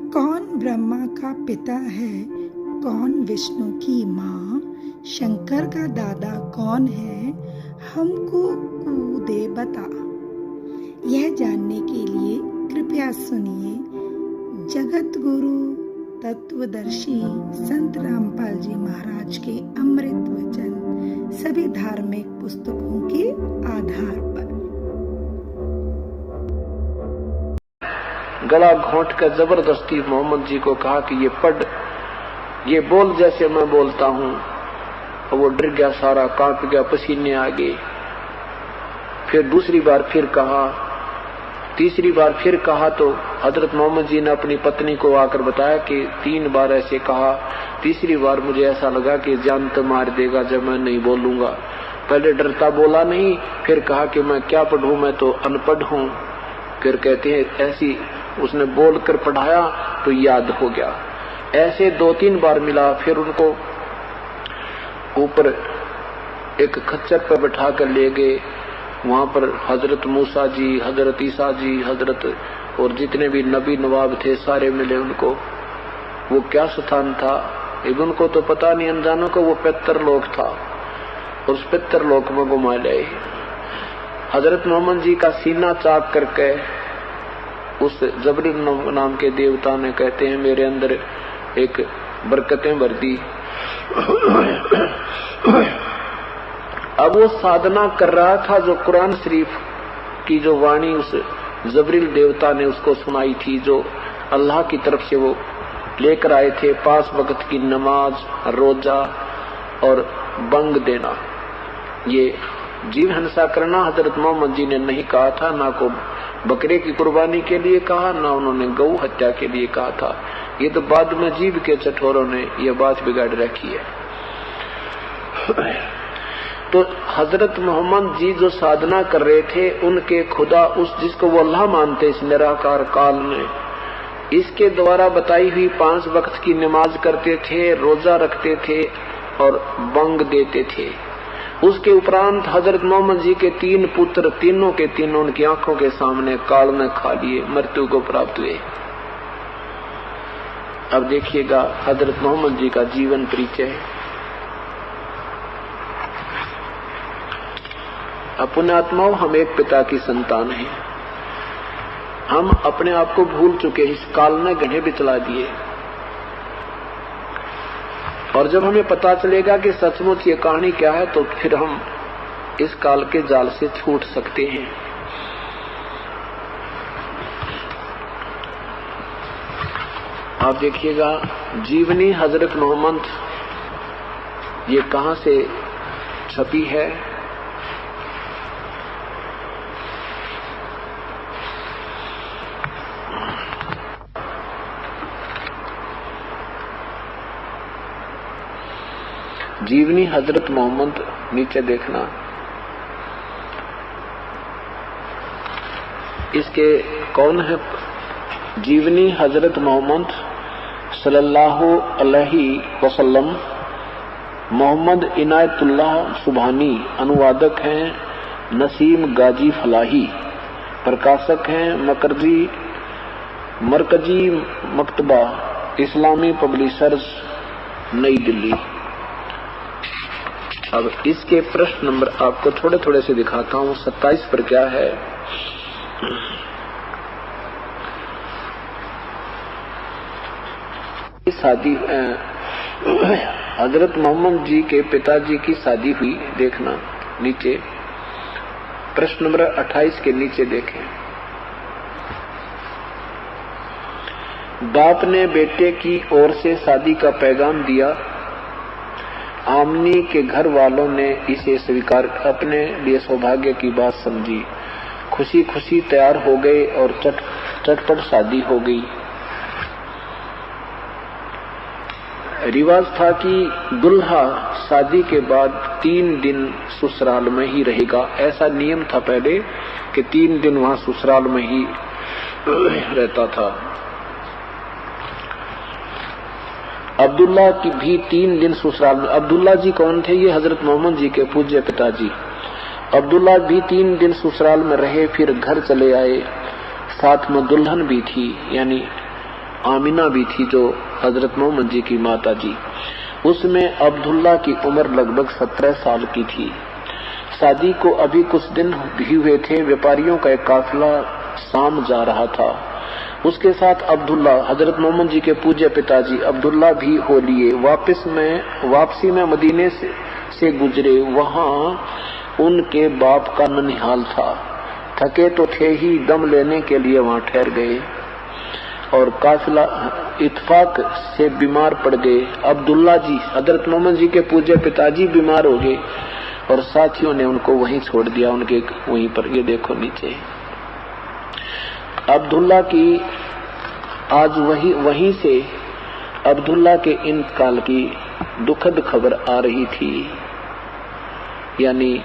कौन ब्रह्मा का पिता है, कौन विष्णु की माँ, शंकर का दादा कौन है, हमको कूदे बता। यह जानने के लिए कृपया सुनिए जगत गुरु तत्वदर्शी संत रामपाल जी महाराज के अमृत वचन सभी धार्मिक पुस्तकों के आधार पर। गला घोंट कर जबरदस्ती मोहम्मद जी को कहा कि ये पढ़, ये बोल जैसे मैं बोलता हूँ। और वो डर गया, सारा कांप गया, पसीने आ गए। फिर दूसरी बार फिर कहा, तीसरी बार फिर कहा तो हजरत मोहम्मद जी ने अपनी पत्नी को आकर बताया कि 3 बार ऐसे कहा। तीसरी बार मुझे ऐसा लगा कि जान तो मार देगा जब मैं नहीं बोलूंगा। पहले डरता बोला नहीं, फिर कहा कि मैं क्या पढ़ूं, मैं तो अनपढ़ हूं। फिर कहते हैं ऐसी उसने बोलकर पढ़ाया तो याद हो गया। ऐसे 2-3 बार मिला। फिर उनको ऊपर एक खच्चर पर बैठा कर ले गए। वहां पर हजरत मूसा जी, हजरत ईसा जी, हजरत और जितने भी नबी नवाब थे सारे मिले उनको। वो क्या स्थान था उनको तो पता नहीं, अनजानों को वो पितरलोक था। उस पितरलोक में घुमा लाए। हजरत मोहम्मद जी का सीना चाक करके उस जबरील नाम के देवता ने, कहते हैं, मेरे अंदर एक बरकतें भर दी। अब वो साधना कर रहा था जो कुरान शरीफ की जो वाणी उस जबरील देवता ने उसको सुनाई थी, जो अल्लाह की तरफ से वो लेकर आए थे। 5 वक्त की नमाज, रोजा और बंग देना, ये जीव हिंसा करना हजरत मोहम्मद जी ने नहीं कहा था। ना को बकरे की कुर्बानी के लिए कहा, ना उन्होंने गौ हत्या के लिए कहा था। ये तो बाद में जीव के चठोरों ने यह बात बिगाड़ रखी है। तो हजरत मोहम्मद जी जो साधना कर रहे थे, उनके खुदा उस जिसको वो अल्लाह मानते इस निराकार काल में, इसके द्वारा बताई हुई 5 वक्त की नमाज करते थे, रोजा रखते थे और बंग देते थे। उसके उपरांत हजरत मोहम्मद जी के 3 पुत्र, तीनों के तीनों उनकी आंखों के सामने काल में खा लिए, मृत्यु को प्राप्त हुए। अब देखिएगा हजरत मोहम्मद जी का जीवन परिचय। पुण्यात्माओं, हम एक पिता की संतान हैं। हम अपने आप को भूल चुके, इस काल ने गड्ढे भी चला दिए। और जब हमें पता चलेगा कि सचमुच ये कहानी क्या है, तो फिर हम इस काल के जाल से छूट सकते हैं। आप देखिएगा जीवनी हजरत मोहम्मद, ये कहां से छपी है। जीवनी हजरत मोहम्मद, नीचे देखना, इसके कौन है। जीवनी हजरत मोहम्मद सल्लल्लाहु अलैहि वसल्लम, मोहम्मद इनायतुल्लाह सुभानी, अनुवादक हैं नसीम गाजी फलाही, प्रकाशक हैं मरकजी मकतबा इस्लामी पब्लिशर्स, नई दिल्ली। अब इसके प्रश्न नंबर आपको थोड़े थोड़े से दिखाता हूं। 27 पर क्या है। शादी हजरत मोहम्मद जी के पिताजी की शादी हुई, देखना नीचे प्रश्न नंबर 28 के नीचे देखें। बाप ने बेटे की ओर से शादी का पैगाम दिया। आमनी के घर वालों ने इसे स्वीकार, अपने लिए सौभाग्य की बात समझी। खुशी खुशी तैयार हो गए और चटपट शादी हो गई। रिवाज था कि दुल्हा शादी के बाद 3 दिन ससुराल में ही रहेगा। ऐसा नियम था पहले कि 3 दिन वहां ससुराल में ही रहता था। अब्दुल्ला की भी 3 दिन ससुराल में। अब्दुल्ला जी कौन थे? ये हजरत मोहम्मद जी के पूज्य पिताजी। अब्दुल्ला भी 3 दिन ससुराल में रहे, फिर घर चले आए। साथ में दुल्हन भी थी, यानी आमिना भी थी जो हजरत मोहम्मद जी की माता जी। उसमें अब्दुल्ला की उम्र लगभग 17 साल की थी। शादी को अभी कुछ दिन भी हुए थे। व्यापारियों का एक काफिला शाम जा रहा था। उसके साथ अब्दुल्ला, हजरत मोहम्मद जी के पूज्य पिताजी अब्दुल्ला भी हो लिए। वापसी में मदीने से गुजरे। वहां उनके बाप का ननिहाल था। थके तो थे ही, दम लेने के लिए वहां ठहर गए और काफिला इत्फाक से बीमार पड़ गए। अब्दुल्ला जी, हजरत मोहम्मद जी के पूज्य पिताजी बीमार हो गए और साथियों ने उनको वहीं छोड़ दिया, उनके वहीं पर। ये देखो नीचे अब्दुल्ला की आज वहीं से अब्दुल्ला के इंतकाल की दुखद खबर आ रही थी। यानी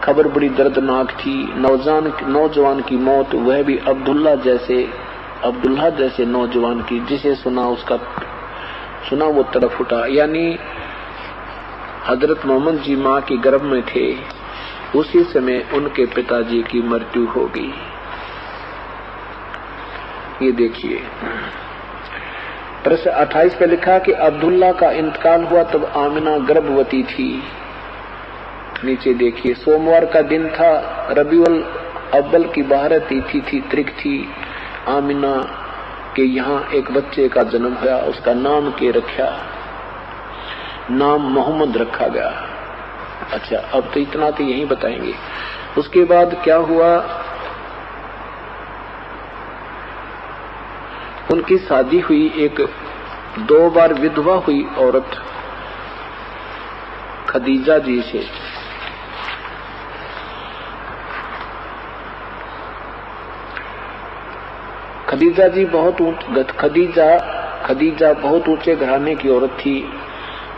खबर बड़ी दर्दनाक थी। नौजवान की मौत, वह भी अब्दुल्ला जैसे नौजवान की। जिसे सुना वो तरफ उठा। यानी हजरत मोहम्मद जी माँ की गर्भ में थे, उसी समय उनके पिताजी की मृत्यु हो गई। ये देखिए प्रश्न 28 पे लिखा कि अब्दुल्ला का इंतकाल हुआ तब आमिना गर्भवती थी। नीचे देखिए सोमवार का दिन था, रबीउल अव्वल की 12 तिथि थी, तारीख थी। आमिना के यहाँ एक बच्चे का जन्म हुआ। उसका नाम के रखा, नाम मोहम्मद रखा गया। अच्छा, अब तो इतना तो यही बताएंगे। उसके बाद क्या हुआ, उनकी शादी हुई। एक 2 बार विधवा हुई औरत खदीजा जी से। खदीजा जी खदीजा बहुत ऊंचे घराने की औरत थी।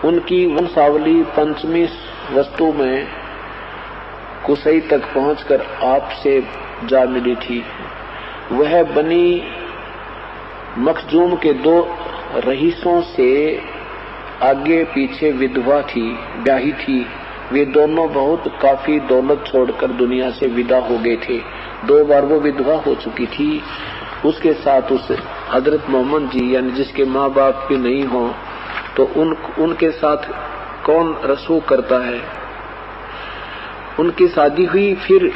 उनकी वंशावली पंचमी वस्तु में कुसई तक पहुंचकर आपसे जा मिली थी। वह बनी मखजूम के 2 रईसों से आगे पीछे विधवा थी, ब्याही थी। वे दोनों बहुत काफी दौलत छोड़कर दुनिया से विदा हो गए थे। 2 बार वो विधवा हो चुकी थी। उसके साथ उस हजरत मोहम्मद जी, यानी जिसके माँ बाप भी नहीं हो, तो उनके साथ कौन रसूख करता है। उनकी शादी हुई। फिर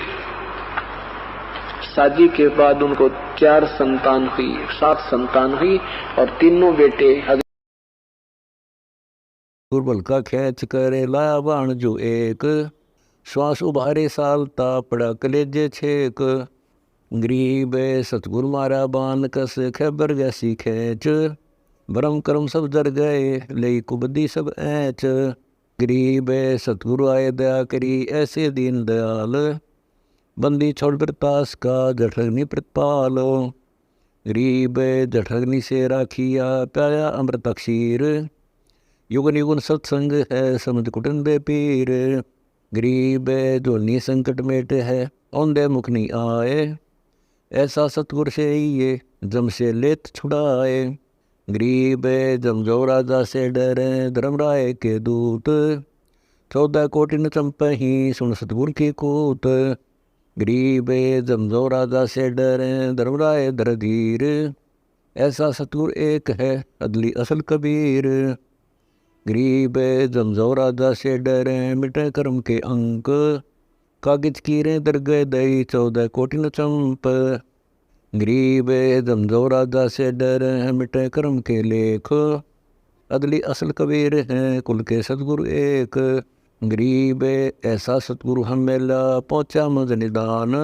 शादी के बाद उनको 7 संतान हुई और तीनों बेटे। दुर्बल का खेच करे लाया बाण जो एक, श्वास उभारे सालता पड़ा कलेजे छेक। गरीब सतगुरु मारा बान कस खैबर गैसी खेच, भरम कर्म सब जर गए लई कुबदी सब ऐच। गरीब सतगुरु आए दया करी ऐसे दीन दयाल, बंदी छोड़ प्रतास का जठरग्नि प्रतिपाल। गरीब जठरग्नि से राखिया प्याया अमृत अक्षीर, युगन युगन सत्संग है समझ कुटन बे पीर। गरीब जोलनी संकट मेट है औंधे मुख नहीं आए, ऐसा सतगुर से ये जम से लेत छुड़ाए। गरीब जमजो राजा से डरे धर्मराय के दूत, 14 कोटि न चंपही सुन सतगुर की कूत। गरीब जमजो राजा से डरे धर्मराय धीर, ऐसा सतगुर एक है अदली असल कबीर। गरीब जमजो राजा से डरे मिटे कर्म के अंक, कागज कीरे दरगह दई 14 कोटि न चंप। गरीब जमजो राजा से डरे मिटे कर्म के लेख, अदली असल कबीर है कुल के सतगुरु एक। गरीब ऐसा सतगुरु हम मेला पहुँचा मज निदान,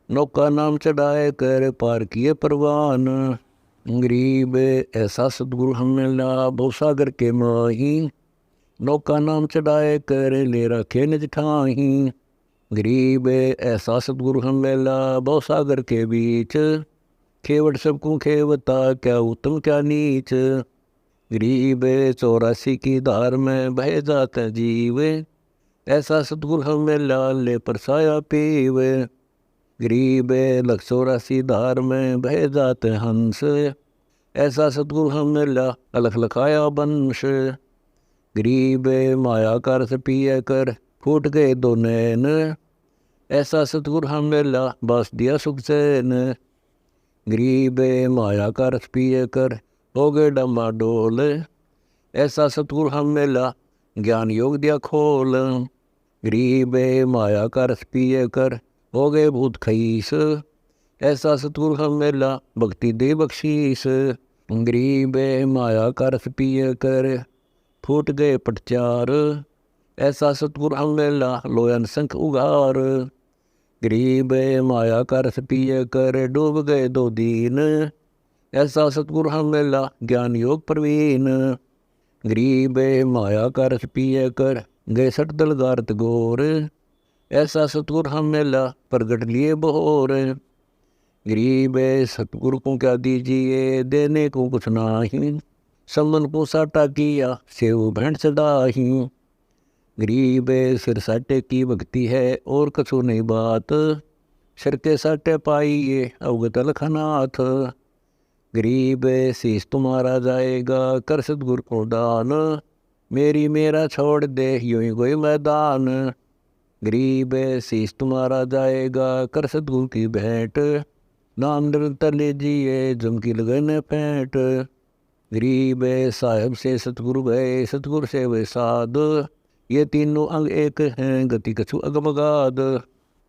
नौका नाम चढ़ाए कर पार किए परवान। गरीब ऐसा सतगुरु हम मेला भवसागर के माही, नौका नाम चढ़ाए कर ले रखे निज ठाही। गरीब ऐसा सतगुरु हम मेला भवसागर के बीच, खेवट सबको खेवता क्या उत्तम क्या नीच। गरीब 84 की धार में बह जाता जीव, ऐसा सतगुरु हम मेला ले परसाया पीव। गरीब 184 धार में बह जाते हंस, ऐसा सतगुरु हम मेला अलख लखाया वंश। गरीब माया कर से पिया कर फूट गए 2 नैन, ऐसा सतगुरु हम मेला बस दिया सुख चैन। गरीब माया का रस पिए कर हो गए डमाडोल। ऐसा सतगुरु हम मिला ज्ञान योग दिया खोल। गरीब माया का रस पिए कर हो गए भूत खईस। ऐसा सतगुरु हम मिला भक्ति दे बख्शीस। गरीब माया का रस पिए कर फूट गए पटचार। ऐसा सतगुरु हम मिला लोयन संख उगार। गरीब माया का रस पिए कर डूब गए दो दीन। ऐसा सतगुरु हम मिला ज्ञान योग प्रवीण। गरीब माया का रस पिए कर गए सट दलगारत गोर। ऐसा सतगुरु हम मिला प्रगट लिए बहोर। गरीब सतगुरु को क्या दीजिए देने को कुछ नाही। समन को साटा किया सेव भेंट चढ़ाही। गरीब सिर साटे की भक्ति है और कछु नहीं बात। सिर के साटे पाइए अवगत लखनाथ। गरीब शीश तुम्हारा जाएगा कर सतगुरु को दान। मेरी मेरा छोड़ दे यूं ही कोई मैदान। गरीब शीश तुम्हारा जाएगा कर सतगुरु की भेंट। नाम निरंतर लीजिए जमकी लगन फेंट। गरीब साहब से सतगुरु गए सतगुरु से वे साध। ये तीनों अंग एक हैं गति कछु अगमगाद।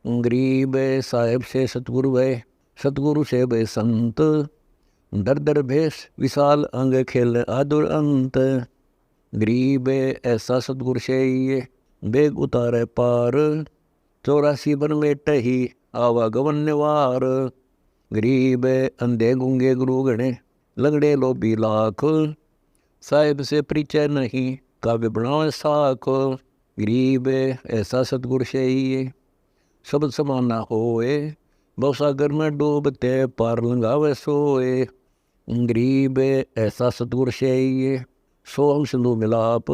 गरीब साहब से सतगुरु गए सतगुरु से वे संत। दर दर भेष विशाल अंग खेल आदुर अंत। गरीब ऐसा सतगुरु से ये बेग उतारे पार। 84 बन में टही आवागमन निवार। गरीब अंधे गूंगे गुरु गणे लगड़े लोभी लाख। साहिब से परिचय नहीं काव्य बनावे साख। गरीब ऐसा सतगुरु से ये शब्द समाना होए। बहुसागर में डूबते पार लंगावे सोए। गरीब ऐसा सतगुरु से ये सोहम सिंधु मिलाप।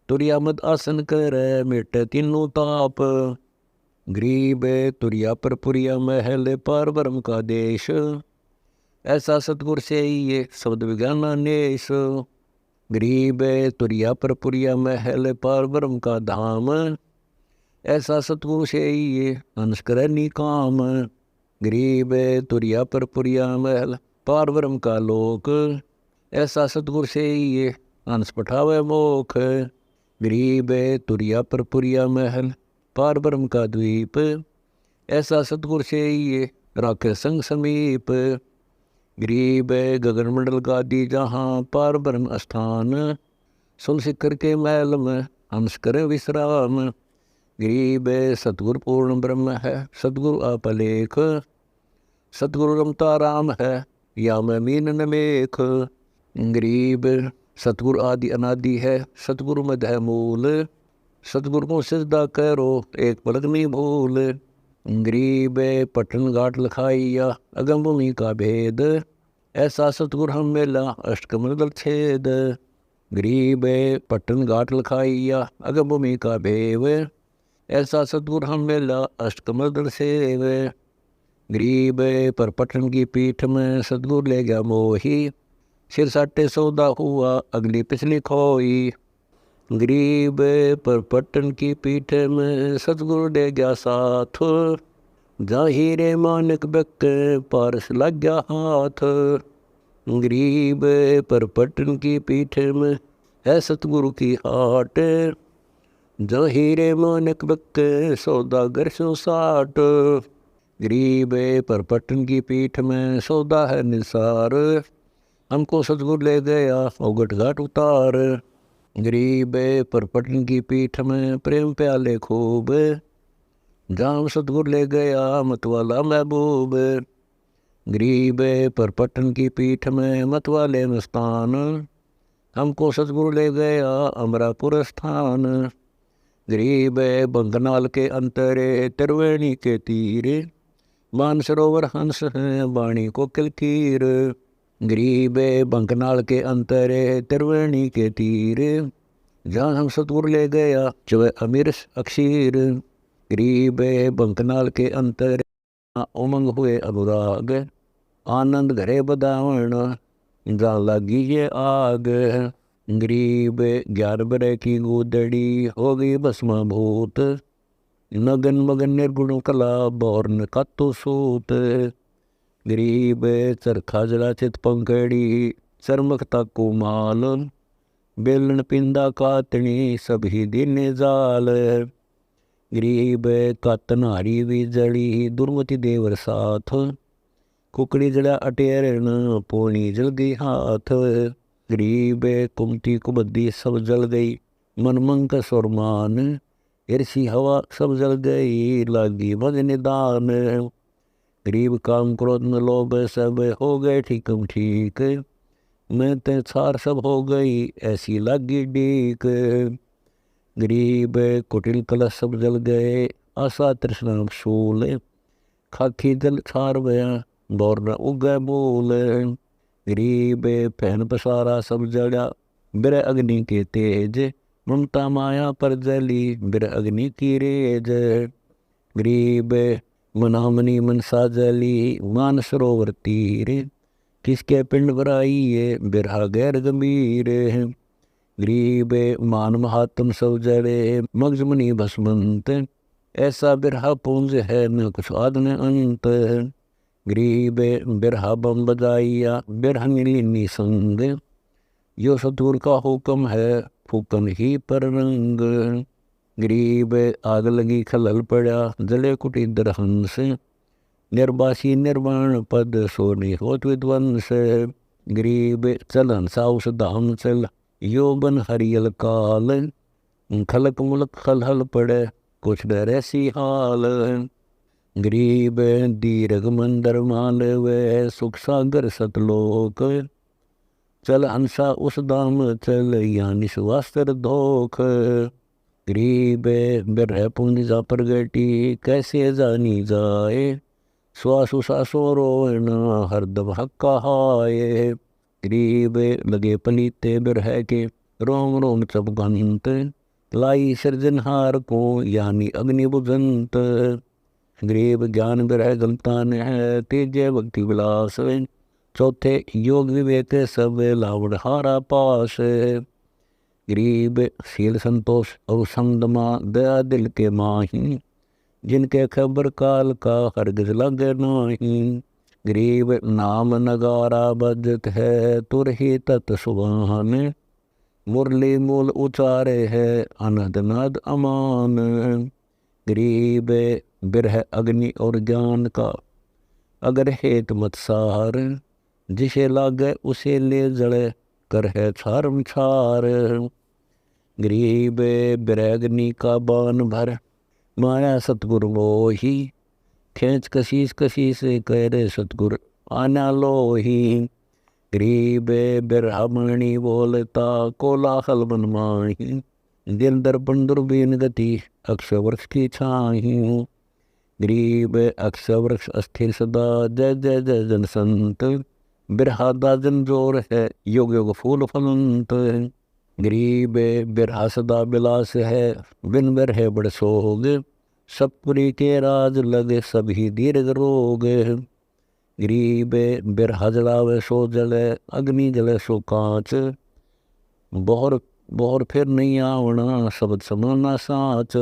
तुरिया मद आसन करे मिटे तीनों ताप। गरीब तुरिया पर पुरिया महल पार ब्रह्म का देश। ऐसा सतगुरु से ये शब्द विज्ञानानेश। गरीब तुरिया पर पुरिया महल पार ब्रह्म का धाम। ऐसा सतगुरु से ये अंश करे निकाम। गरीब तुरिया पर पुरिया महल पार ब्रह्म का लोक। ऐसा सतगुरु से ये अंश पठावे मोख। गरीब तुरिया पर पुरिया महल पार ब्रह्म का द्वीप। ऐसा सतगुरु से ये राखे संग समीप। गरीब गगन मंडल का दी जहाँ पार ब्रह्म स्थान। सुन शिखर के महल में हंस करे विश्राम। गरीब सतगुरु पूर्ण ब्रह्म है सतगुरु अपलेख। सतगुरु रमता राम है या मैं मीन न मेख। गरीब सतगुरु आदि अनादि है सतगुरु मध्य मूल। सतगुरु को सिजदा करो एक पलक नहीं भूल। गरीब पटन घाट लखाइया अगम भूमि का भेद। ऐसा सतगुरु हम मिला अष्टकमल दल छेद। गरीब पटन घाट लखाइया अगम भूमि का भेव। ऐसा सतगुरु हम मिला अष्टकमल दल सेव। गरीब पर पटन की पीठ में सतगुरु ले गया मोही। सिर साटे सौदा हुआ अगली पिछली खोई। गरीब पर पटन की पीठ में सतगुरु ले गया साथ। जा हीरे मानक बक पारस लग गया हाथ। गरीब पर पटन की पीठ में है सतगुरु की हाट। जा हीरे मानक बक सौदागर सो साठ। गरीब पर पटन की पीठ में सौदा है निसार। हमको सतगुरु ले गया औगट घाट उतार। गरीब पर पटन की पीठ में प्रेम प्याले खूब। जाम सतगुरु ले गया मतवाला महबूब। गरीब पर पटन की पीठ में मतवाले मस्तान। हमको सतगुरु ले गया अमरापुर स्थान। गरीब बंगनाल के अंतरे त्रिवेणी के तीर। मानसरोवर हंस हैं वाणी को किलकीर। गरीब बंकनाल के अंतरे त्रिवेणी के तीर। जहाँ हम सतगुरु ले गया चवे अमीर अक्षीर। गरीब बंकनाल के अंतरे उमंग हुए अनुराग। आनंद घरे बदावण जहाँ लगी ये आग। गरीब 11 बरे की गोदड़ी हो गई भस्मा भूत। नगन मगन निर्गुण कला बौर्न का तो सूत। गरीब चरखा जला चित पंकड़ी चरमख ताको माल बेलन पिंदा कातनी सभी दिन जाल गरीब कातन हारी भी जड़ी दुर्मति देवर साथ कुकड़ी जड़ा अटेरन पोनी जल गई हाथ गरीब कुमती कुबद्दी सब जल गई मनमंक सुरमान ईर्षि हवा सब जल गई लागी भज निदान गरीब काम क्रोध न लोभ सब हो गए ठीकम ठीक मैं ते सार सब हो गई ऐसी लागी डीक गरीब कुटिल कलश सब जल गए आशा तृष्णा शूल खाखी जल छार गया दौर न उगै मूल गरीब पहन पसारा सब जड़ा बिर अग्नि के तेज ममता माया पर जली बिर अग्नि की रेज गरीब मनामनी मनसा जली मान सरोवर तीर किसके पिंड भराइए बिरहा गैर गंभीर गरीब मान महात्म सब जड़े मगजमनी भस्मंत ऐसा बिरहा पुंज है न कुछ आद न अंत गरीब बिरहा बम बजाइया बिरहनी संग यो सतुर का हुक्म है फूकन ही पर रंग गरीब आग लगी खलल पड़ा जले कुटी दरहंस निर्वासी निर्वाण पद सोनी होत विद्वंस गरीब चल हंसा उस धाम चल यो बन हरियल काल खलक मुलक खलहल पड़े कुछ डर ऐसी हाल गरीब दीर्घ मंदर माल वे सुख सागर सतलोक चल हंसा उस दाम चल यानी सुवास्तर धोख गरीब बिरह पुंज जा प्रगटी कैसे जानी जाए श्वासु सासो रोना हरदम हक्का हाय गरीब लगे पलीते बिरह के रोम रोम चबगंत लाई सृजनहार को यानी अग्नि बुझंत गरीब ज्ञान बिरह गलतान है तेजे भक्ति विलास चौथे योग विवेक सब लावण हारा पास गरीब शील संतोष और समदमा दया दिल के माही जिनके खबर काल का हरगिज लगे नहीं गरीब नाम नगारा बजत है तुर ही तत् सुभान मुरली मूल उचारे है अनद नद अमान गरीब बिरह अग्नि और ज्ञान का अगर हेत मत सार जिसे लागे उसे ले जड़े कर है छारम छार गरीब बिरह अग्नि का बान भर माया सतगुर मोही खेच कशीस कशीस कह रे सतगुर आना लोही गरीब बिरहमणि बोलता कोलाहल मनमाही दिल दर्पण दुर्बीन गति अक्ष वृक्ष की छाही गरीब अक्ष वृक्ष अस्थिर सदा जय जय जय जन संत बिरहा दाजन जोर है योग योग फूल फलंत गरीब बिरहा सदा बिलास है बिन बिरहे बड़ सोग सतपुरी के राज लगे सभी दीर्घ रोग गरीब बिरहा जलावे सो जले अग्नि जले सो कांच बोहर बोहर फिर नहीं आवना शब्द समाना साच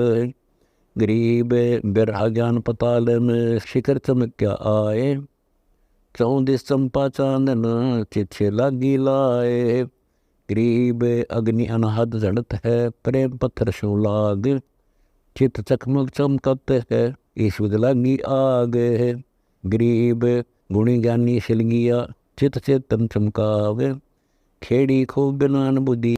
गरीब बिरहा ज्ञान पताल में शिखर चमक क्या आए चौदिस चंपा चांदन चिच्छे लागी लाए गरीब अग्नि अनहद जड़त है प्रेम पत्थर शो लाग चित चकमक चमकत है ईश्वद लागी आग गरीब गुणी ज्ञानी सिलगिया चित चेतन चमकावे खेड़ी खूब बिनान बुद्धि